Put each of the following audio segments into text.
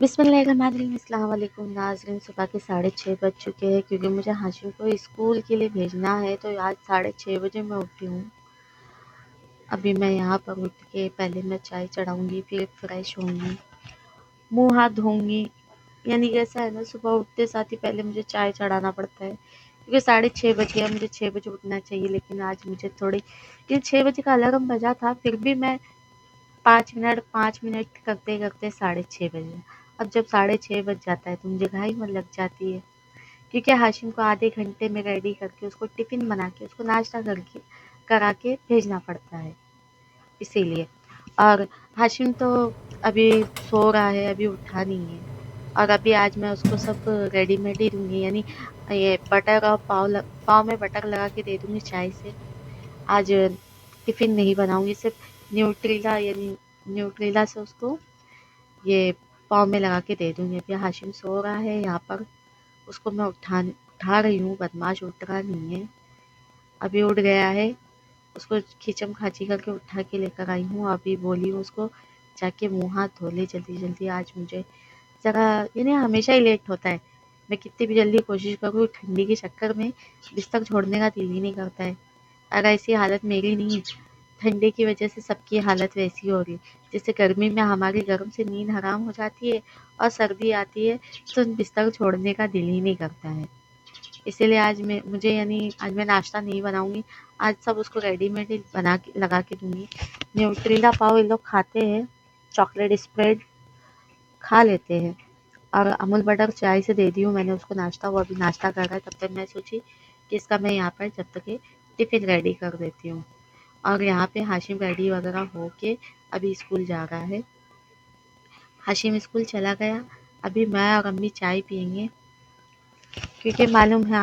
बिस्मिल्लाहिर्रहमानिर्रहीम। अस्सलाम वालेकुम नाज़रीन। सुबह के 6:30 बज चुके हैं क्योंकि मुझे हाशिम को स्कूल के लिए भेजना है, तो आज 6:30 बजे मैं उठी हूँ। अभी मैं यहाँ पर उठ के पहले मैं चाय चढ़ाऊँगी, फिर फ्रेश होंगी, मुँह हाथ धोऊँगी। यानी कैसा है ना, सुबह उठते साथ ही पहले मुझे चाय चढ़ाना पड़ता है क्योंकि 6:30 बज गया, मुझे 6 बजे उठना चाहिए। लेकिन आज मुझे थोड़ी ये 6 बजे का अलार्म बजा था, फिर भी मैं 5 मिनट करते-करते 6:30 बजे। अब जब 6:30 बज जाता है तो मुझे घाई मन लग जाती है क्योंकि हाशिम को आधे घंटे में रेडी करके उसको टिफ़िन बना के उसको नाश्ता करके करा के भेजना पड़ता है, इसीलिए। और हाशिम तो अभी सो रहा है, अभी उठा नहीं है। और अभी आज मैं उसको सब रेडीमेड ही दूँगी, यानी ये बटर और पाव में बटर लगा के दे दूँगी चाय से। आज टिफ़िन नहीं बनाऊँगी, सिर्फ़ न्यूट्रेला यानी न्यूट्रेला से उसको ये पाव में लगा के दे दूँगी। अभी हाशिम सो रहा है यहाँ पर, उसको मैं उठा रही हूँ, बदमाश उठ रहा नहीं है। अभी उठ गया है, उसको खींचम खाची करके उठा के लेकर आई हूँ। अभी बोली हूँ उसको जाके मुँह हाथ धो ले जल्दी-जल्दी, आज मुझे ज़रा यानी हमेशा ही लेट होता है। मैं कितनी भी जल्दी कोशिश करूँ, ठंडी के चक्कर में बिस्तर छोड़ने का दिल ही नहीं करता है। और ऐसी हालत मेरी नहीं है, ठंडे की वजह से सबकी हालत वैसी हो रही है। जैसे गर्मी में हमारी गर्म से नींद हराम हो जाती है और सर्दी आती है तो बिस्तर छोड़ने का दिल ही नहीं करता है। इसीलिए आज मैं नाश्ता नहीं बनाऊँगी, आज सब उसको रेडीमेड ही बना के लगा के दूँगी। न्यूट्रेला पाव ये लोग खाते हैं, चॉकलेट स्प्रेड खा लेते हैं और अमूल बटर चाय से दे दी हूँ मैंने उसको नाश्ता, वो अभी नाश्ता कर रहा है। तब तक मैं सोची कि इसका मैं यहाँ पर जब तक ये टिफ़िन रेडी कर देती हूँ। और यहाँ पे हाशिम रेडी वगैरह हो के अभी स्कूल जा रहा है। हाशिम स्कूल चला गया, अभी मैं और अम्मी चाय पियेंगे क्योंकि मालूम है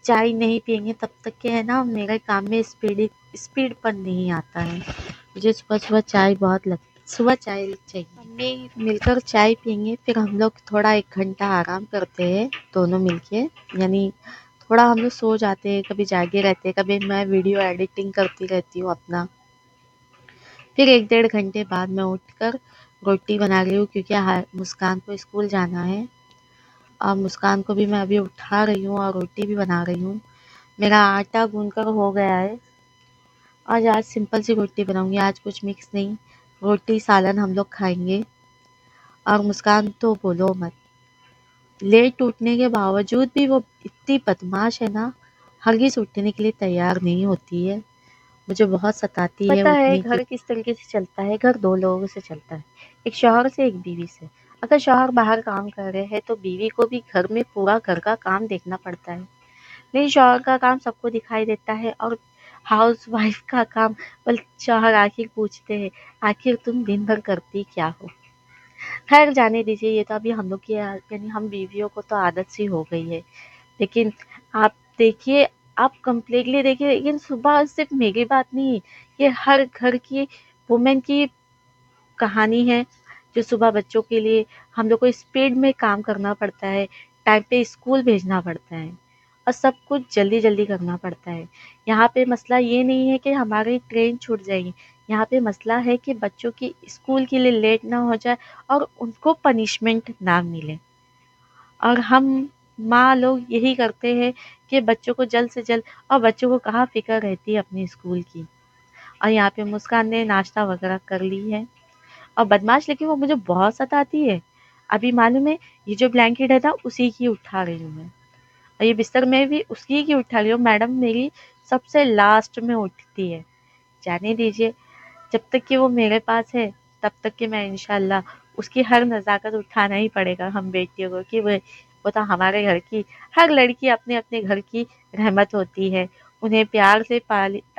चाय नहीं पियेंगे तब तक के है ना मेरे काम में स्पीडपन नहीं आता है। मुझे सुबह-सुबह चाय बहुत सुबह चाय चाहिए। मम्मी मिलकर चाय पियेंगे, फिर हम लोग थोड़ा 1 घंटा आराम करते हैं दोनों मिलके, यानी थोड़ा हम लोग सो जाते हैं, कभी जागे रहते हैं, कभी मैं वीडियो एडिटिंग करती रहती हूँ अपना। फिर 1 डेढ़ घंटे बाद मैं उठकर रोटी बना रही हूँ क्योंकि मुस्कान को स्कूल जाना है। और मुस्कान को भी मैं अभी उठा रही हूँ और रोटी भी बना रही हूँ। मेरा आटा गूँथकर हो गया है। आज सिंपल सी रोटी बनाऊँगी, आज कुछ मिक्स नहीं, रोटी सालन हम लोग खाएँगे। और मुस्कान तो बोलो मत, लेट उठने के बावजूद भी वो इतनी बदमाश है ना, हरगिज़ उठने के लिए तैयार नहीं होती है। मुझे बहुत सताती है पता है उठने की। घर किस तरीके से चलता है। घर दो लोगों से चलता है, एक शौहर से एक बीवी से। अगर शौहर बाहर काम कर रहे हैं तो बीवी को भी घर में पूरा घर का काम देखना पड़ता है। लेकिन शौहर का काम सबको दिखाई देता है और हाउस वाइफ का काम, बल शौहर आखिर पूछते हैं आखिर तुम दिन भर करती क्या हो। खैर जाने दीजिए, ये तो अभी हम लोग की यानी हम बीवियों को तो आदत सी हो गई है। लेकिन आप देखिए, आप कंप्लीटली देखिए, लेकिन सुबह सिर्फ मेरी बात नहीं, ये हर घर की वुमेन की कहानी है। जो सुबह बच्चों के लिए हम लोग को स्पीड में काम करना पड़ता है, टाइम पे स्कूल भेजना पड़ता है और सब कुछ जल्दी-जल्दी करना पड़ता है। यहाँ पे मसला ये नहीं है कि हमारी ट्रेन छूट जाएगी, यहाँ पे मसला है कि बच्चों की स्कूल के लिए लेट ना हो जाए और उनको पनिशमेंट ना मिले। और हम माँ लोग यही करते हैं कि बच्चों को जल्द से जल्द, और बच्चों को कहाँ फ़िक्र रहती है अपने स्कूल की। और यहाँ पे मुस्कान ने नाश्ता वगैरह कर ली है और बदमाश लेकिन वो मुझे बहुत सताती है। अभी मालूम है, ये जो ब्लैंकेट है ना उसी की उठा रही हूँ मैं और ये बिस्तर में भी उसी की उठा रही हूँ। मैडम मेरी सबसे लास्ट में उठती है। जाने दीजिए, जब तक कि वो मेरे पास है तब तक कि मैं इंशाल्लाह उसकी हर नज़ाकत उठाना ही पड़ेगा हम बेटियों को कि वो तो हमारे घर की हर लड़की अपने अपने घर की रहमत होती है। उन्हें प्यार से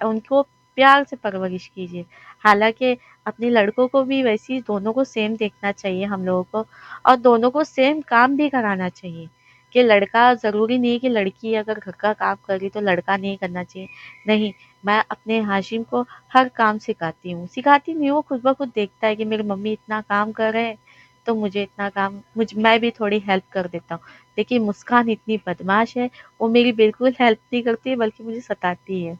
उनको प्यार से परवरिश कीजिए। हालांकि अपने लड़कों को भी वैसी दोनों को सेम देखना चाहिए हम लोगों को, और दोनों को सेम काम भी कराना चाहिए कि लड़का ज़रूरी नहीं कि लड़की अगर घर का काम कर रही तो लड़का नहीं करना चाहिए। नहीं, मैं अपने हाशिम को हर काम सिखाती हूँ। सिखाती नहीं, वो खुद ब खुद देखता है कि मेरी मम्मी इतना काम कर रहे हैं, तो मुझे इतना काम मैं भी थोड़ी हेल्प कर देता हूँ। देखिए मुस्कान इतनी बदमाश है, वो मेरी बिल्कुल हेल्प नहीं करती है बल्कि मुझे सताती है।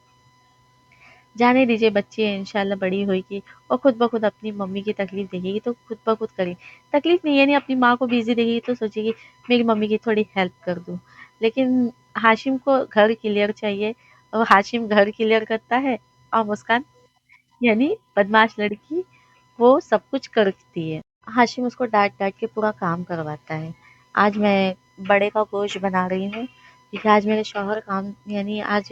जाने दीजिए, बच्ची है, इंशाल्लाह बड़ी होएगी और खुद ब खुद अपनी मम्मी की तकलीफ देखेगी तो खुद ब खुद करेगी। तकलीफ नहीं, यानी अपनी माँ को बिज़ी देखेगी तो सोचेगी मेरी मम्मी की थोड़ी हेल्प कर दूँ। लेकिन हाशिम को घर क्लियर चाहिए और हाशिम घर क्लियर करता है और मुस्कान यानी बदमाश लड़की वो सब कुछ करती है। हाशिम उसको डाँट-डाँट के पूरा काम करवाता है। आज मैं बड़े का गोश्त बना रही हूँ क्योंकि आज मेरे शौहर काम यानी आज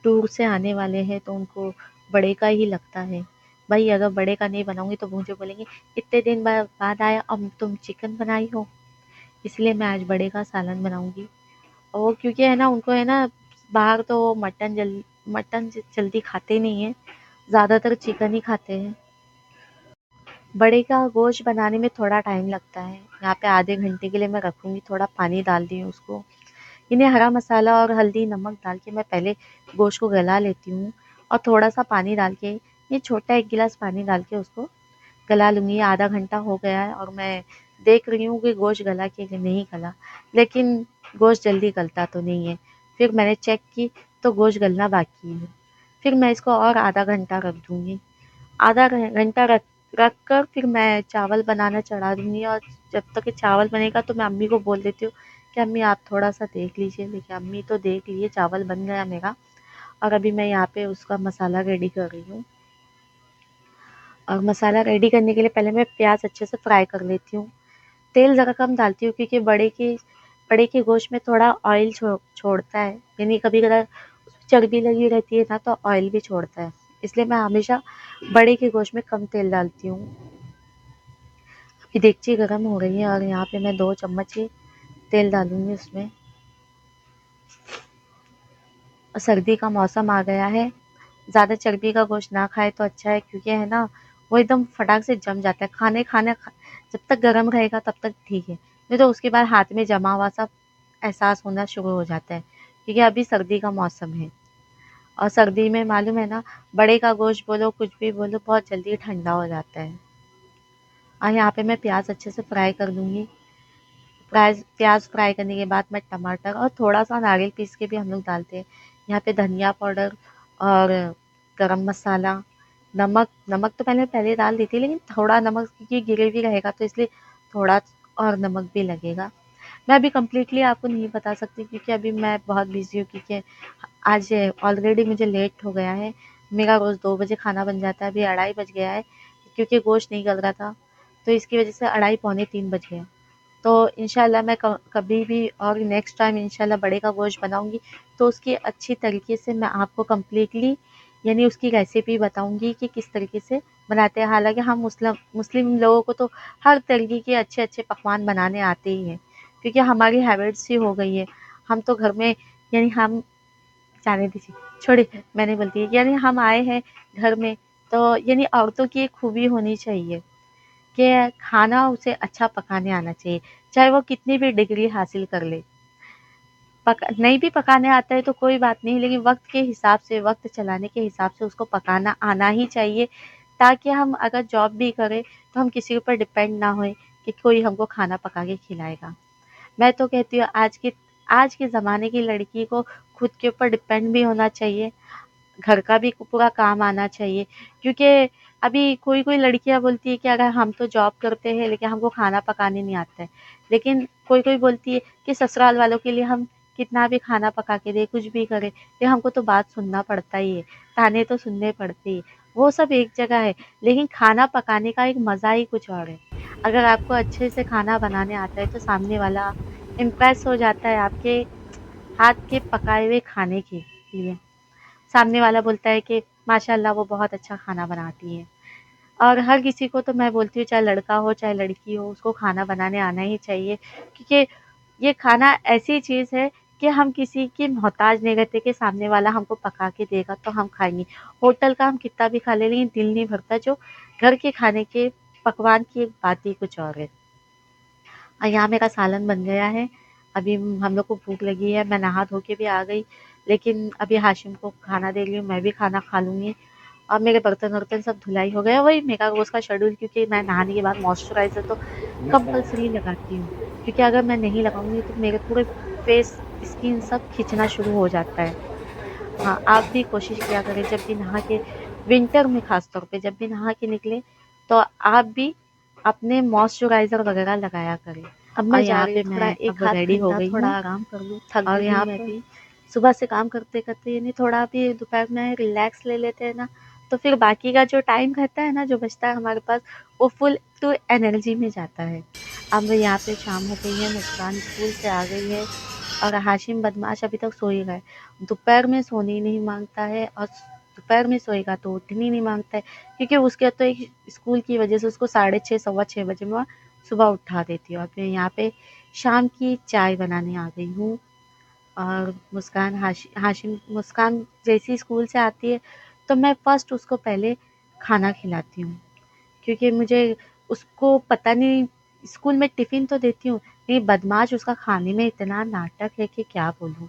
टूर से आने वाले हैं तो उनको बड़े का ही लगता है। भई अगर बड़े का नहीं बनाऊँगी तो मुझे बोलेंगे इतने दिन बाद आया अब तुम चिकन बनाई हो। इसलिए मैं आज बड़े का सालन बनाऊँगी। और क्योंकि है ना उनको है ना बाहर तो मटन जल्दी खाते नहीं हैं, ज़्यादातर चिकन ही खाते हैं। बड़े का गोश्त बनाने में थोड़ा टाइम लगता है। यहाँ पे आधे घंटे के लिए मैं रखूँगी, थोड़ा पानी डाल दी हूँ उसको। इन्हें हरा मसाला और हल्दी, नमक डाल के मैं पहले गोश्त को गला लेती हूँ और थोड़ा-सा पानी डाल के ये छोटा 1 गिलास पानी डाल के उसको गला लूँगी। आधा घंटा हो गया है और मैं देख रही हूँ कि गोश्त गला कि नहीं गला, लेकिन गोश्त जल्दी गलता तो नहीं है। फिर मैंने चेक की तो गोश्त गलना बाकी है। फिर मैं इसको और आधा घंटा रख दूँगी। आधा घंटा रख कर फिर मैं चावल बनाना चढ़ा दूँगी और जब तक ये चावल बनेगा तो मैं अम्मी को बोल देती हूँ कि अम्मी आप थोड़ा-सा देख लीजिए। देखिए अम्मी तो देख लिए चावल बन गया मेरा और अभी मैं यहाँ पे उसका मसाला रेडी कर रही हूँ। और मसाला रेडी करने के लिए पहले मैं प्याज़ अच्छे से फ्राई कर लेती हूँ। तेल ज़रा कम डालती हूँ क्योंकि बड़े के गोश्त में थोड़ा ऑयल छोड़ता है, यानी कभी-कभार चर्बी लगी रहती है ना तो ऑयल भी छोड़ता है। इसलिए मैं हमेशा बड़े के गोश्त में कम तेल डालती हूँ। अभी देगची गरम हो रही है और यहाँ पे मैं 2 चम्मच ही तेल डालूँगी उसमें। और सर्दी का मौसम आ गया है, ज़्यादा चर्बी का गोश्त ना खाए तो अच्छा है क्योंकि है ना वो एकदम फटाक से जम जाता है। जब तक गरम रहेगा तब तक ठीक है, नहीं तो उसके बाद हाथ में जमा हुआ सा एहसास होना शुरू हो जाता है क्योंकि अभी सर्दी का मौसम है। और सर्दी में मालूम है ना बड़े का गोश्त बोलो कुछ भी बोलो बहुत जल्दी ठंडा हो जाता है। और यहाँ पे मैं प्याज़ अच्छे से फ्राई कर लूँगी। प्याज़ फ्राई करने के बाद मैं टमाटर और थोड़ा-सा नारियल पीस के भी हम लोग डालते हैं। यहाँ पे धनिया पाउडर और गरम मसाला, नमक तो पहले डाल दी थी लेकिन थोड़ा नमक क्योंकि ग्रेवी रहेगा तो इसलिए थोड़ा और नमक भी लगेगा। मैं अभी कंप्लीटली आपको नहीं बता सकती क्योंकि अभी मैं बहुत बिज़ी हूँ क्योंकि आज ऑलरेडी मुझे लेट हो गया है। मेरा रोज़ 2 बजे खाना बन जाता है, अभी 2:30 बज गया है क्योंकि गोश्त नहीं गल रहा था, तो इसकी वज़ह से 2:30 पौने 3 बज गए। तो इंशाल्लाह मैं कभी भी और नेक्स्ट टाइम इंशाल्लाह बड़े का गोश्त बनाऊँगी तो उसकी अच्छी तरीके से मैं आपको कंप्लीटली यानी उसकी रेसिपी बताऊँगी कि किस तरीके से बनाते हैं। हालाँकि हम मुस्लिम लोगों को तो हर तरीके के अच्छे-अच्छे पकवान बनाने आते ही हैं क्योंकि हमारी हैबिट्स ही हो गई है। हम तो घर में यानी हम जाने दीजिए, छोड़िए मैं नहीं बोलती यानी हम आए हैं घर में तो यानी औरतों की एक खूबी होनी चाहिए कि खाना उसे अच्छा पकाने आना चाहिए, चाहे वो कितनी भी डिग्री हासिल कर ले। नहीं भी पकाने आता है तो कोई बात नहीं, लेकिन वक़्त के हिसाब से, वक़्त चलाने के हिसाब से उसको पकाना आना ही चाहिए, ताकि हम अगर जॉब भी करें, तो हम किसी के ऊपर डिपेंड ना होएँ कि कोई हमको खाना पका के खिलाएगा। मैं तो कहती हूँ आज के ज़माने की लड़की को खुद के ऊपर डिपेंड भी होना चाहिए, घर का भी पूरा काम आना चाहिए क्योंकि अभी कोई-कोई लड़कियाँ बोलती है कि अगर हम तो जॉब करते हैं लेकिन हमको खाना पकाने नहीं आता है। लेकिन कोई-कोई बोलती है कि ससुराल वालों के लिए हम कितना भी खाना पका के दें, कुछ भी करें, ये हमको तो बात सुनना पड़ता ही है, ताने तो सुनने पड़ते ही। वो सब एक जगह है, लेकिन खाना पकाने का एक मज़ा ही कुछ और है। अगर आपको अच्छे से खाना बनाने आता है तो सामने वाला इम्प्रेस हो जाता है आपके हाथ के पकाए हुए खाने के लिए। सामने वाला बोलता है कि माशाल्लाह वो बहुत अच्छा खाना बनाती है। और हर किसी को तो मैं बोलती हूँ चाहे लड़का हो चाहे लड़की हो उसको खाना बनाने आना ही चाहिए क्योंकि ये खाना ऐसी चीज़ है कि हम किसी की मोहताज नहीं रहते कि सामने वाला हमको पका के देगा तो हम खाएँगे। होटल का हम कितना भी खा लें लेकिन दिल नहीं भरता जो घर के खाने के पकवान की एक बात ही कुछ और है। और यहाँ मेरा सालन बन गया है। अभी हम लोग को भूख लगी है, मैं नहा धो के भी आ गई, लेकिन अभी हाशिम को खाना दे रही हूँ, मैं भी खाना खा लूँगी। और मेरे बर्तन-वर्तन सब धुलाई हो गए। वही मेरा रोज़ का शेड्यूल क्योंकि मैं नहाने के बाद मॉइस्चराइज़र तो कंपल्सरी लगाती हूँ, क्योंकि अगर मैं नहीं लगाऊँगी तो मेरे पूरे फेस, स्किन सब खिंचना शुरू हो जाता है। हाँ, आप भी कोशिश किया करें जब भी नहा के, विंटर में ख़ास तौर पे जब भी नहा के निकले तो आप भी अपने मॉइस्चराइज़र वगैरह लगाया करें। अब और मैं जा यहाँ रही हूँ, पे थोड़ा मैं एक अब आध रेडी हो घंटा गई थोड़ा हूँ आराम कर लूँ, थक और गई हूँ यहाँ मैं पर भी। सुबह से काम करते-करते यानी थोड़ा भी दोपहर में रिलैक्स ले लेते हैं ना, तो फिर बाकी का जो टाइम रहता है ना, जो बचता है हमारे पास, वो फुल टू एनर्जी में जाता है। अब यहाँ पे शाम हो गई है, मुस्कान स्कूल से आ गई है और हाशिम बदमाश अभी तक सो ही रहा है। दोपहर में सोने ही नहीं माँगता है और दोपहर में सोएगा तो उठने ही नहीं माँगता है, क्योंकि उसके तो एक स्कूल की वजह से उसको 6:30 सवा 6 बजे मैं सुबह उठा देती हूँ। और फिर यहाँ पे शाम की चाय बनाने आ गई हूँ। और मुस्कान हाशिम मुस्कान जैसे ही स्कूल से आती है तो मैं फ़र्स्ट उसको पहले खाना खिलाती हूँ, क्योंकि मुझे उसको पता नहीं, स्कूल में टिफ़िन तो देती हूँ, लेकिन बदमाश उसका खाने में इतना नाटक है कि क्या बोलूँ।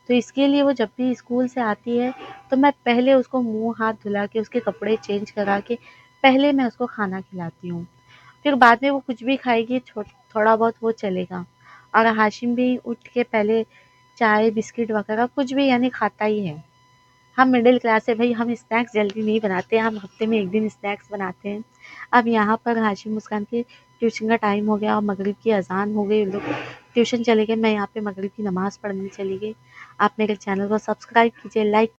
तो इसके लिए वो जब भी स्कूल से आती है तो मैं पहले उसको मुँह हाथ धुला के उसके कपड़े चेंज करा के पहले मैं उसको खाना खिलाती हूँ। फिर बाद में वो कुछ भी खाएगी, थोड़ा बहुत वो चलेगा। और हाशिम भी उठ के पहले चाय बिस्किट वगैरह कुछ भी यानी खाता ही है। हम मिडिल क्लास है भाई, हम स्नैक्स जल्दी नहीं बनाते, हम हफ्ते में 1 दिन स्नैक्स बनाते हैं। अब यहाँ पर हाशिम मुस्कान के ट्यूशन का टाइम हो गया और मगरिब की अज़ान हो गई, लोग ट्यूशन चले गए, मैं यहाँ पे मगरिब की नमाज़ पढ़ने चली गई। आप मेरे चैनल को सब्सक्राइब कीजिए, लाइक